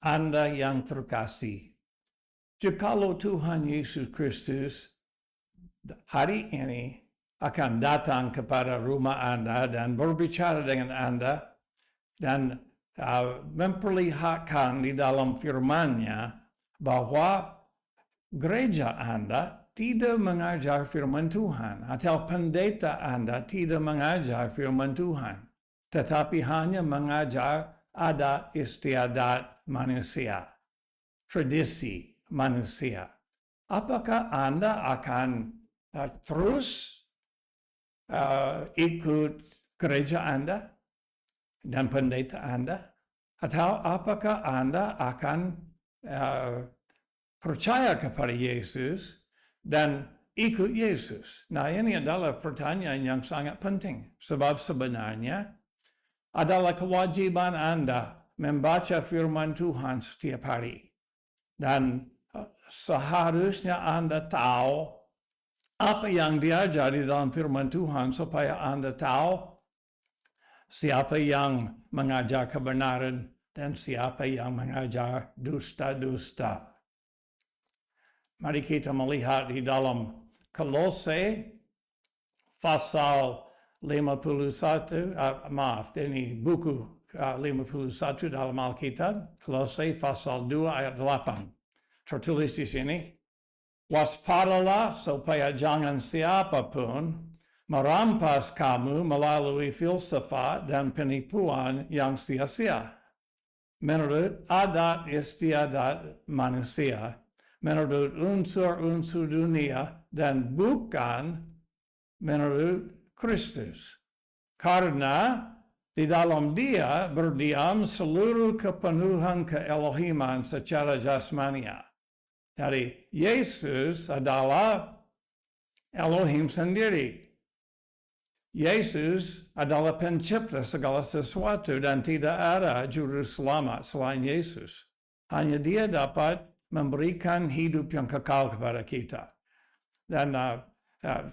Anda yang terkasih, jikalau Tuhan Yesus Kristus hari ini akan datang kepada rumah Anda dan berbicara dengan Anda dan memperlihatkan di dalam firman-Nya bahwa gereja Anda tidak mengajar firman Tuhan atau pendeta Anda tidak mengajar firman Tuhan, tetapi hanya mengajar adat istiadat manusia, tradisi manusia. Apakah Anda akan terus ikut gereja Anda dan pendeta Anda? Atau apakah Anda akan percaya kepada Yesus dan ikut Yesus? Nah, ini adalah pertanyaan yang sangat penting. Sebab sebenarnya adalah kewajiban Anda membaca firman Tuhan setiap hari. Dan seharusnya Anda tahu apa yang diajar di dalam firman Tuhan supaya Anda tahu siapa yang mengajar kebenaran dan siapa yang mengajar dusta-dusta. Mari kita melihat di dalam Kolose pasal 51, ini buku 51 dalam Alkitab, Kolose pasal 2 ayat 8. Tertulis di sini, waspadalah supaya jangan siapapun merampas kamu melalui filsafat dan penipuan yang sia-sia, menurut adat istiadat manusia, menurut unsur-unsur dunia, dan bukan menurut Kristus. Karena di dalam Dia berdiam seluruh kepenuhan keelohiman secara jasmania. Jadi Yesus adalah Elohim sendiri. Yesus adalah pencipta segala sesuatu dan tidak ada juru selamat selain Yesus. Hanya Dia dapat memberikan hidup yang kekal kepada kita. Dan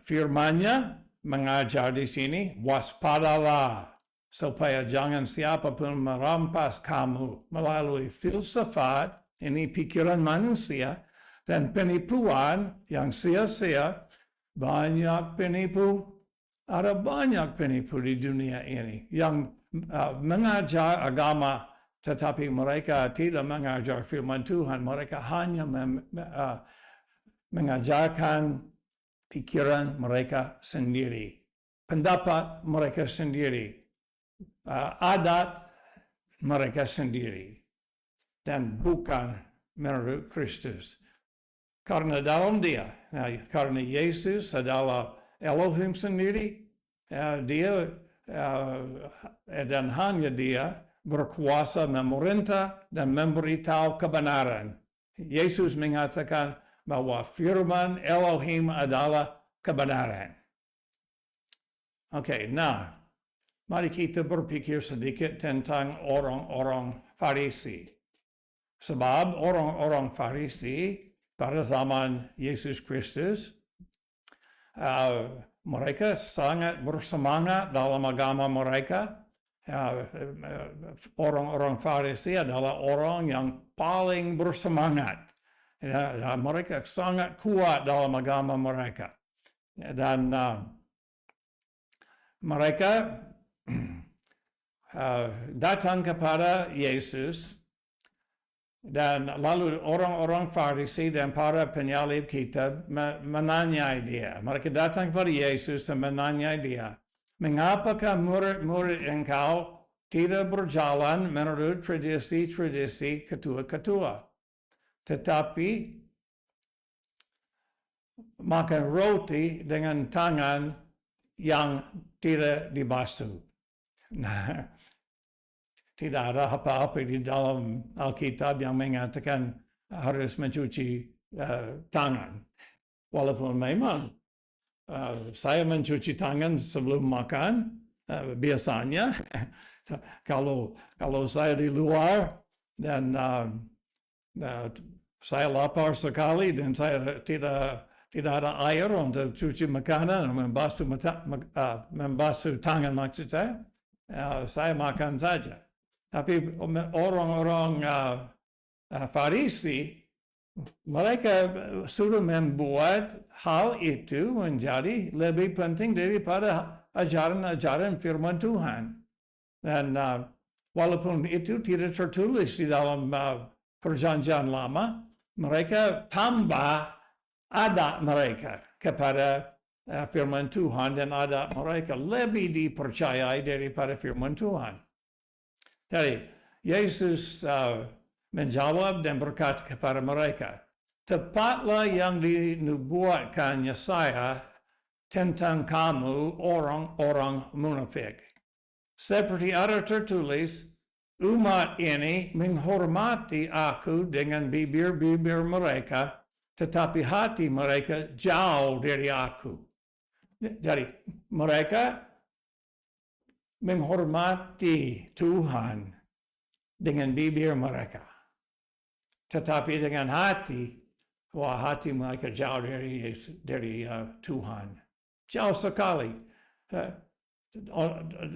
firman-Nya mengajar di sini, waspadalah supaya jangan siapapun merampas kamu melalui filsafat, ini pikiran manusia, dan penipuan yang sia-sia. Banyak penipu, ada banyak penipu di dunia ini yang mengajar agama, tetapi mereka tidak mengajar firman Tuhan. Mereka hanya mengajarkan pikiran mereka sendiri, pendapat mereka sendiri, adat mereka sendiri, dan bukan menurut Kristus. Karena dalam Dia, karena Yesus adalah Elohim sendiri, Dia dan hanya Dia berkuasa memerintah dan memberitahu kebenaran. Yesus mengatakan bahwa firman Elohim adalah kebenaran. Oke, nah, mari kita berpikir sedikit tentang orang-orang Farisi. Sebab orang-orang Farisi pada zaman Yesus Kristus, mereka sangat bersemangat dalam agama mereka. Orang-orang Farisi adalah orang yang paling bersemangat. Mereka sangat kuat dalam agama mereka. Dan mereka datang kepada Yesus, dan lalu orang-orang Farisi dan para penyalib kitab menanyai Dia. Mereka datang kepada Yesus dan menanyai Dia, mengapakah murid-murid engkau tidak berjalan menurut tradisi-tradisi ketua-ketua, tetapi makan roti dengan tangan yang tidak dibasuh? Nah, tidak ada apa-apa di dalam Alkitab yang mengatakan harus mencuci tangan. Walaupun memang saya mencuci tangan sebelum makan, biasanya kalau saya di luar dan saya lapar sekali dan saya tidak ada air untuk cuci makanan, membasuh tangan maksud saya makan saja. Tapi orang-orang Farisi, mereka sudah membuat hal itu menjadi lebih penting daripada ajaran-ajaran firman Tuhan. Dan walaupun itu tidak tertulis di dalam perjanjian lama, mereka tambah adat mereka kepada firman Tuhan, dan adat mereka lebih dipercayai daripada firman Tuhan. Jadi, Yesus menjawab dan berkata kepada mereka, tepatlah yang dinubuatkan Yesaya tentang kamu orang-orang munafik. Seperti ada tertulis, umat ini menghormati aku dengan bibir-bibir mereka, tetapi hati mereka jauh dari aku. Jadi, mereka menghormati Tuhan dengan bibir mereka, tetapi dengan hati mereka jauh dari Tuhan. Jauh sekali.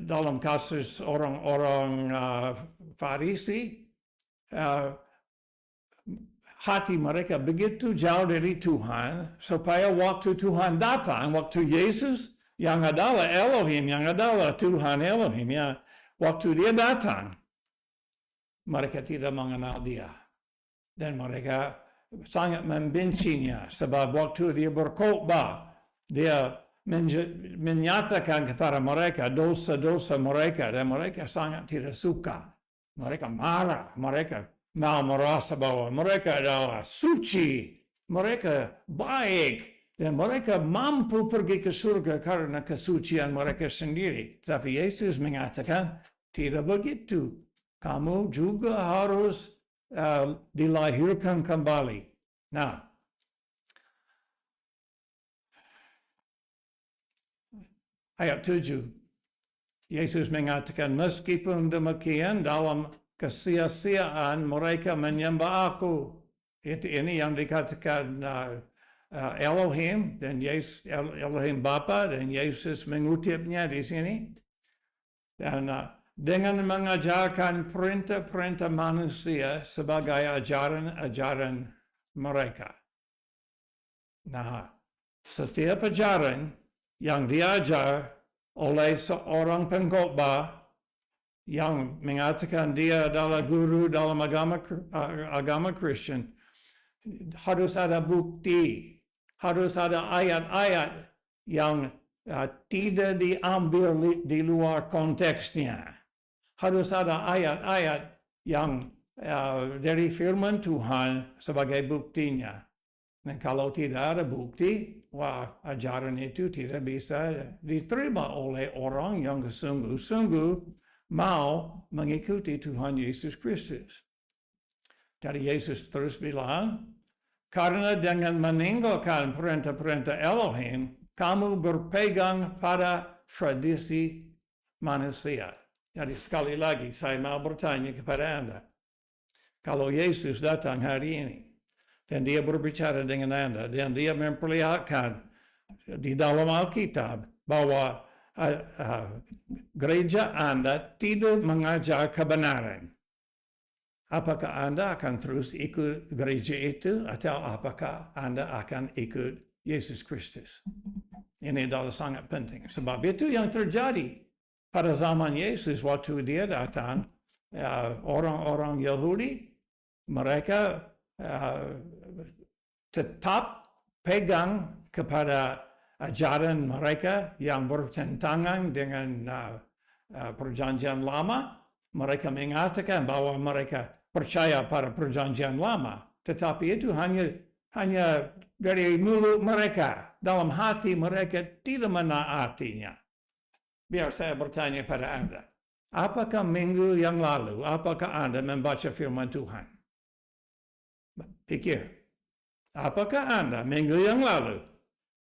Dalam kasus orang-orang Farisi, hati mereka begitu jauh dari Tuhan, supaya waktu Tuhan datang, waktu Yesus yang adalah Elohim, yang adalah Tuhan Elohim, ya, waktu dia datang, mereka tidak mengenal dia. Dan mereka sangat membencinya, sebab waktu dia berkhotbah, dia menyatakan kepada mereka dosa-dosa mereka, dan mereka sangat tidak suka. Mereka marah, mereka mau merasa bahwa mereka adalah suci, mereka baik, dan mereka mampu pergi ke surga karena kesucian mereka sendiri. Tapi Yesus mengatakan, tidak begitu. Kamu juga harus dilahirkan kembali. Nah, ayat 7, Yesus mengatakan, meskipun demikian dalam kesia-siaan mereka menyembah aku. Ini yang dikatakan Elohim, dan Elohim Bapa, dan Yesus mengutipnya di sini. Dan dengan mengajarkan perintah-perintah manusia sebagai ajaran-ajaran mereka. Nah, setiap ajaran yang diajar oleh seorang pengkhotbah yang mengatakan dia adalah guru dalam agama Kristen, harus ada bukti, harus ada ayat-ayat yang tidak diambil di luar konteksnya. Harus ada ayat-ayat yang dari firman Tuhan sebagai buktinya. Dan kalau tidak ada bukti, ajaran itu tidak bisa diterima oleh orang yang sungguh-sungguh mau mengikuti Tuhan Yesus Kristus. Jadi Yesus terus bilang, karena dengan meninggalkan perintah-perintah Elohim, kamu berpegang pada tradisi manusia. Jadi sekali lagi saya mau bertanya kepada Anda. Kalau Yesus datang hari ini, dan dia berbicara dengan Anda, dan dia memperlihatkan di dalam Alkitab bahwa gereja Anda tidak mengajar kebenaran. Apakah Anda akan terus ikut gereja itu, atau apakah Anda akan ikut Yesus Kristus? Ini adalah sangat penting. Sebab itu yang terjadi pada zaman Yesus waktu dia datang, orang-orang Yahudi, mereka tetap pegang kepada ajaran mereka yang bertentangan dengan perjanjian lama. Mereka mengatakan bahwa mereka percaya pada perjanjian lama, tetapi itu hanya dari mulut mereka. Dalam hati mereka tidak menaatinya. Biar saya bertanya pada Anda, apakah minggu yang lalu, apakah Anda membaca firman Tuhan? Pikir, apakah Anda minggu yang lalu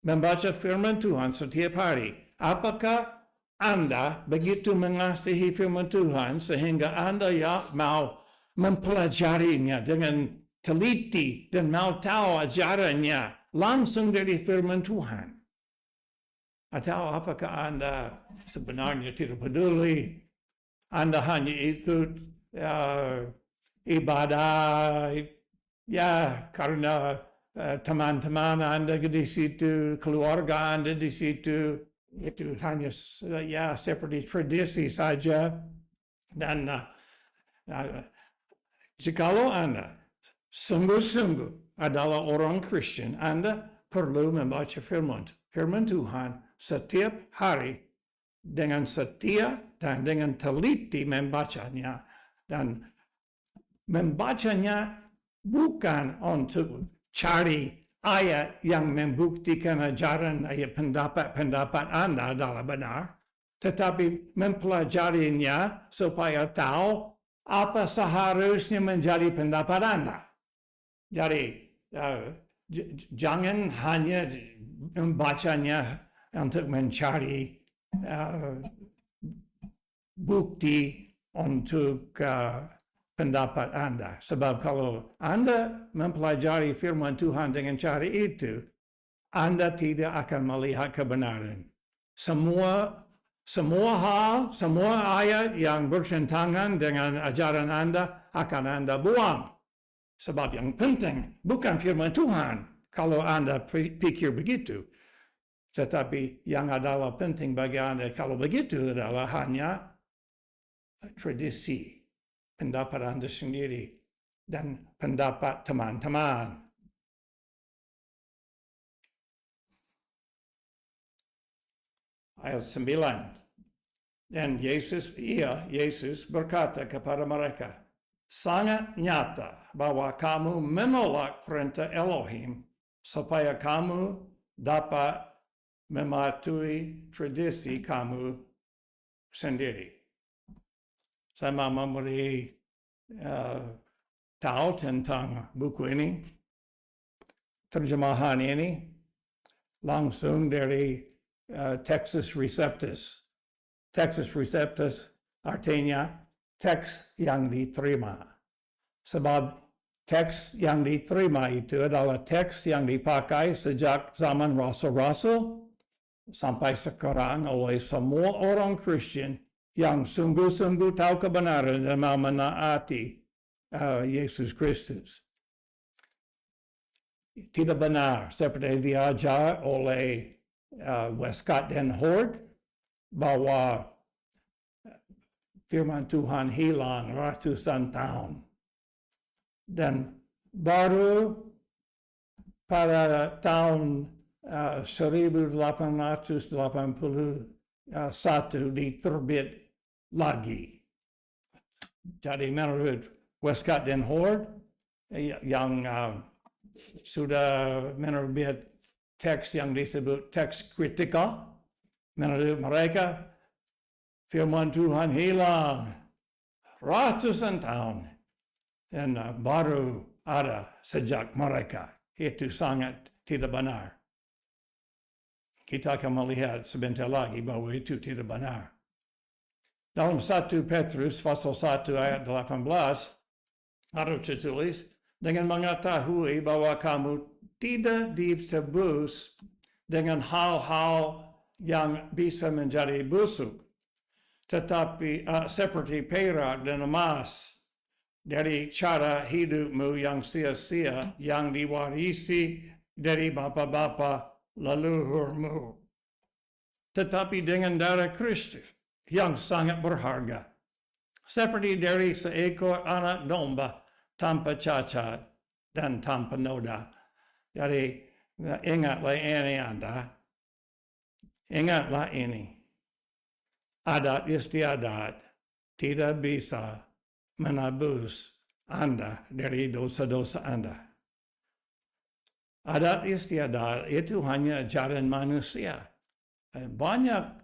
membaca firman Tuhan setiap hari? Apakah Anda begitu mengasihi firman Tuhan sehingga Anda mau mempelajarinya dengan teliti dan mau tahu ajarannya langsung dari firman Tuhan? Atau apakah Anda sebenarnya tidak peduli? Anda hanya ikut ibadah, ya karena teman-teman Anda di situ, keluarga Anda di situ, itu hanya ya seperti tradisi saja. Dan jikalau Anda sungguh-sungguh adalah orang Kristen, Anda perlu membaca firman Tuhan setiap hari dengan setia dan dengan teliti membacanya. Dan membacanya bukan untuk cari ayat yang membuktikan ajaran pendapat Anda adalah benar, tetapi mempelajarinya supaya tahu apa seharusnya menjadi pendapat Anda. Jadi, jangan hanya membacanya untuk mencari bukti untuk pendapat Anda. Sebab kalau Anda mempelajari firman Tuhan dengan cara itu, Anda tidak akan melihat kebenaran. Semua hal, semua ayat yang bertentangan dengan ajaran Anda akan Anda buang. Sebab yang penting bukan firman Tuhan kalau Anda pikir begitu. Tetapi yang adalah penting bagi Anda kalau begitu adalah hanya tradisi, pendapat Anda sendiri, dan pendapat teman-teman. Ayat 9. Dan Yesus berkata kepada mereka, sangat nyata bahwa kamu menolak perintah Elohim supaya kamu dapat mematuhi tradisi kamu sendiri. Saya mau memberi tahu tentang buku ini, terjemahan ini langsung dari Textus Receptus. Textus Receptus artinya teks yang diterima. Sebab teks yang diterima itu adalah teks yang dipakai sejak zaman Rasul-Rasul sampai sekarang oleh semua orang Kristen yang sungguh-sungguh tahu kebenaran dan mau menaati Yesus Kristus. Tidak benar seperti diajar oleh Westcott dan Hort bahwa firman Tuhan hilang ratusan tahun. Dan baru pada tahun 1881 diterbit lagi. Jadi menurut Westcott dan Hort yang sudah menerbit teks yang disebut teks kritikal, menurut mereka firman Tuhan hilang ratusan tahun dan baru ada sejak mereka. Itu sangat tidak benar. Kita akan melihat sebentar lagi bahwa itu tidak benar. Dalam 1 Petrus pasal 1 ayat 18 ada tertulis, dengan mengetahui bahwa kamu tidak ditebus dengan hal-hal yang bisa menjadi busuk, tetapi seperti perak dan emas dari cara hidupmu yang sia-sia yang diwarisi dari bapa-bapa leluhurmu, tetapi dengan darah Kristus yang sangat berharga, seperti dari seekor anak domba tanpa cacat dan tanpa noda. Jadi ingatlah ini Anda, ingatlah ini. Adat istiadat tidak bisa menebus Anda dari dosa-dosa Anda. Adat istiadat itu hanya ajaran manusia. Banyak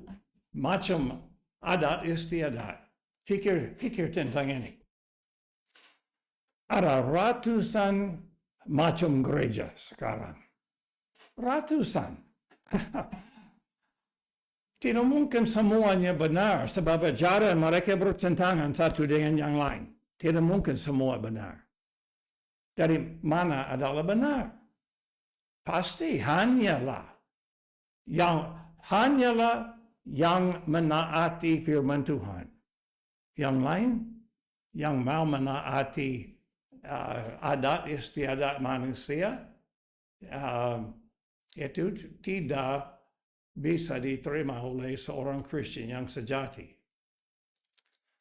macam adat istiadat. Pikir tentang ini. Ada ratusan macam gereja sekarang. Ratusan. Tidak mungkin semuanya benar sebab ajaran mereka bertentangan satu dengan yang lain. Tidak mungkin semua benar. Dari mana adalah benar? Pasti hanyalah yang menaati firman Tuhan. Yang lain, yang mau menaati adat istiadat manusia, itu tidak bisa diterima oleh seorang Kristen yang sejati.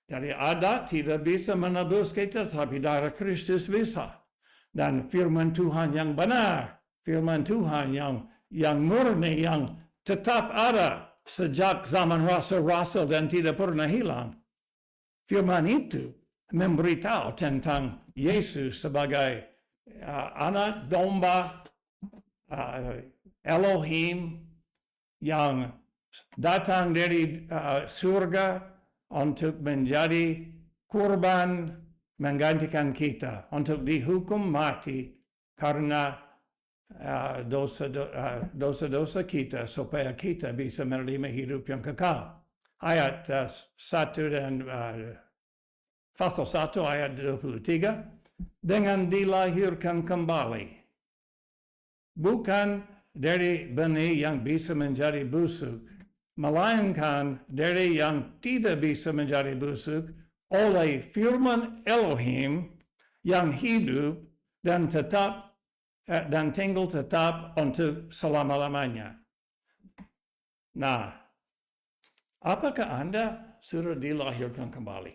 Jadi adat tidak bisa menebus kita, tapi darah Kristus bisa. Dan firman Tuhan yang benar, firman Tuhan yang murni, yang tetap ada sejak zaman rasul-rasul dan tidak pernah hilang. Firman itu memberitahu tentang Yesus sebagai anak domba Elohim yang datang dari surga untuk menjadi kurban menggantikan kita, untuk dihukum mati karena dosa-dosa kita, supaya kita bisa menerima hidup yang kekal. Ayat 1 dan pasal 1 ayat 23, dengan dilahirkan kembali, bukan dari benih yang bisa menjadi busuk, melainkan dari yang tidak bisa menjadi busuk oleh firman Elohim yang hidup dan tetap dan tinggal tetap untuk selama-lamanya. Nah, apakah Anda sudah dilahirkan kembali?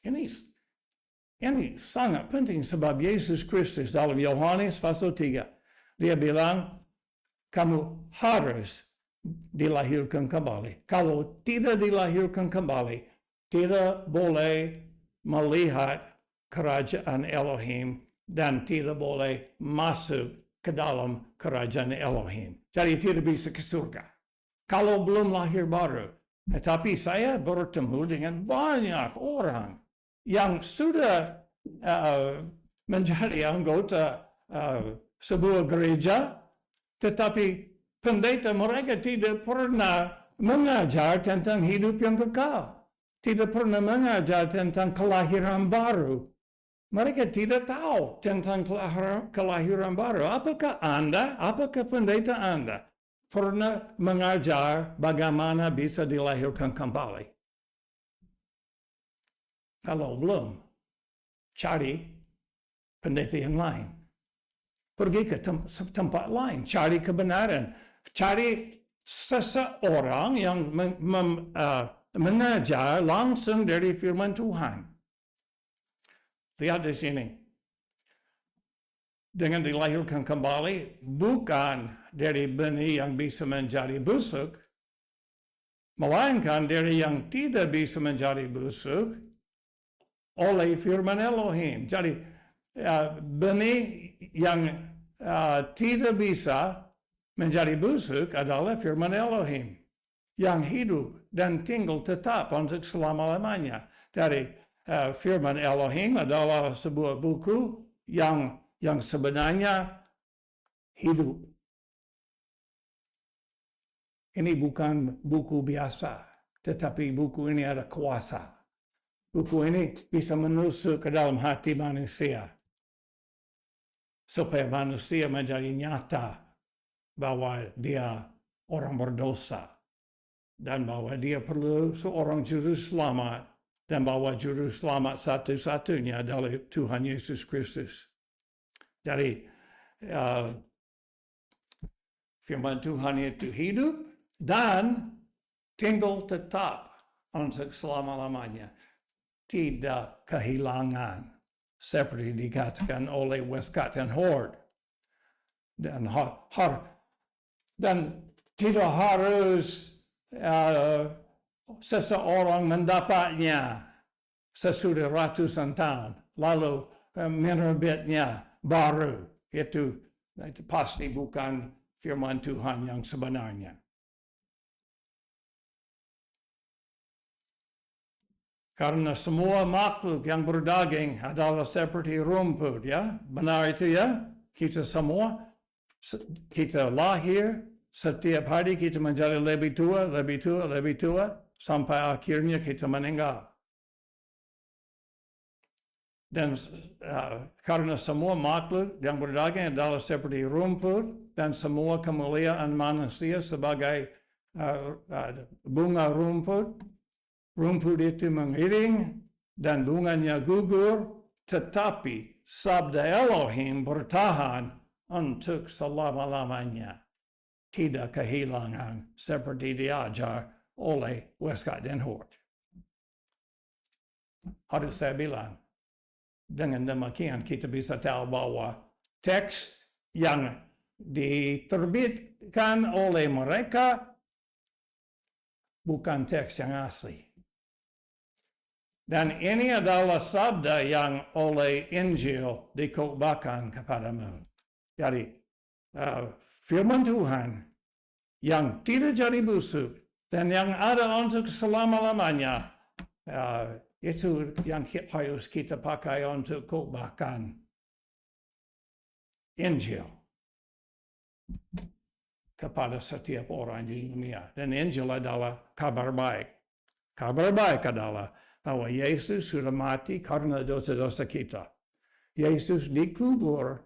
Ini sangat penting sebab Yesus Kristus dalam Yohanes pasal 3, dia bilang, kamu harus dilahirkan kembali. Kalau tidak dilahirkan kembali, tidak boleh melihat kerajaan Elohim dan tidak boleh masuk ke dalam kerajaan Elohim. Jadi tidak bisa ke surga. Kalau belum lahir baru. Tetapi saya bertemu dengan banyak orang yang sudah menjadi anggota sebuah gereja, tetapi pendeta mereka tidak pernah mengajar tentang hidup yang kekal. Tidak pernah mengajar tentang kelahiran baru. Mereka tidak tahu tentang kelahiran baru. Apakah pendeta Anda pernah mengajar bagaimana bisa dilahirkan kembali? Kalau belum, cari pendeta yang lain. Pergi ke tempat lain, cari kebenaran. Cari seseorang yang mengajar langsung dari firman Tuhan. Lihat di sini. Dengan dilahirkan kembali, bukan dari benih yang bisa menjadi busuk, melainkan dari yang tidak bisa menjadi busuk oleh firman Elohim. Jadi, benih yang tidak bisa menjadi busuk adalah firman Elohim yang hidup dan tinggal tetap untuk selama-lamanya. Dari firman Elohim adalah sebuah buku yang sebenarnya hidup. Ini bukan buku biasa, tetapi buku ini ada kuasa. Buku ini bisa menusuk ke dalam hati manusia, supaya manusia menjadi nyata bahwa dia orang berdosa, dan bahwa dia perlu seorang juru selamat, dan bahwa juru selamat satu-satunya adalah Tuhan Yesus Kristus. Jadi, firman Tuhan itu hidup dan tinggal tetap untuk selama-lamanya. Tidak kehilangan, seperti dikatakan oleh Westcott and Hort. Dan tidak harus seseorang mendapatnya sesudah ratusan tahun, lalu menerbitnya baru. Itu pasti bukan firman Tuhan yang sebenarnya. Karena semua makhluk yang berdaging adalah seperti rumput, ya. Benar itu, ya. Kita semua, kita lahir, setiap hari kita menjadi lebih tua, sampai akhirnya kita meninggal. Dan karena semua makhluk yang berdaging adalah seperti rumput, dan semua kemuliaan manusia sebagai bunga rumput, rumput itu mengiring dan bunganya gugur, tetapi sabda Elohim bertahan untuk selama-lamanya. Tidak kehilangan seperti diajar oleh Westcott dan Hort. Harus saya bilang, dengan demikian kita bisa tahu bahwa teks yang diterbitkan oleh mereka bukan teks yang asli. Dan ini adalah sabda yang oleh Injil dikhotbahkan kepadamu. Jadi, firman Tuhan yang tidak jadi busuk dan yang ada untuk selama-lamanya, itu yang harus kita pakai untuk khotbahkan Injil kepada setiap orang di dunia. Dan Injil adalah kabar baik. Kabar baik adalah bahwa Yesus sudah mati karena dosa-dosa kita. Yesus dikubur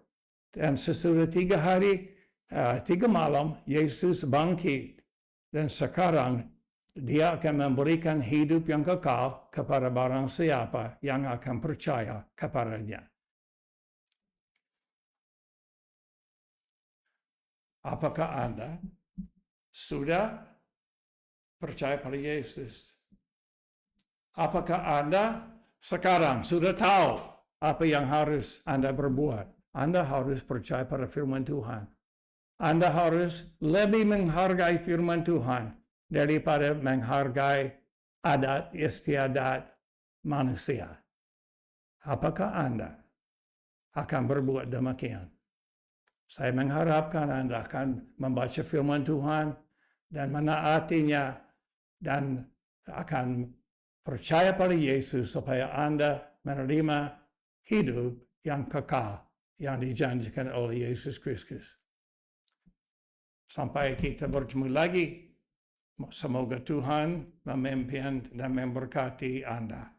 dan sesudah 3 hari, 3 malam, Yesus bangkit. Dan sekarang dia akan memberikan hidup yang kekal kepada barang siapa yang akan percaya kepadanya. Apakah Anda sudah percaya pada Yesus? Apakah Anda sekarang sudah tahu apa yang harus Anda berbuat? Anda harus percaya pada firman Tuhan. Anda harus lebih menghargai firman Tuhan daripada menghargai adat istiadat manusia. Apakah Anda akan berbuat demikian? Saya mengharapkan Anda akan membaca firman Tuhan dan menaatinya dan akan percaya pada Yesus supaya Anda menerima hidup yang kekal yang dijanjikan oleh Yesus Kristus. Sampai kita bertemu lagi, semoga Tuhan memimpin dan memberkati Anda.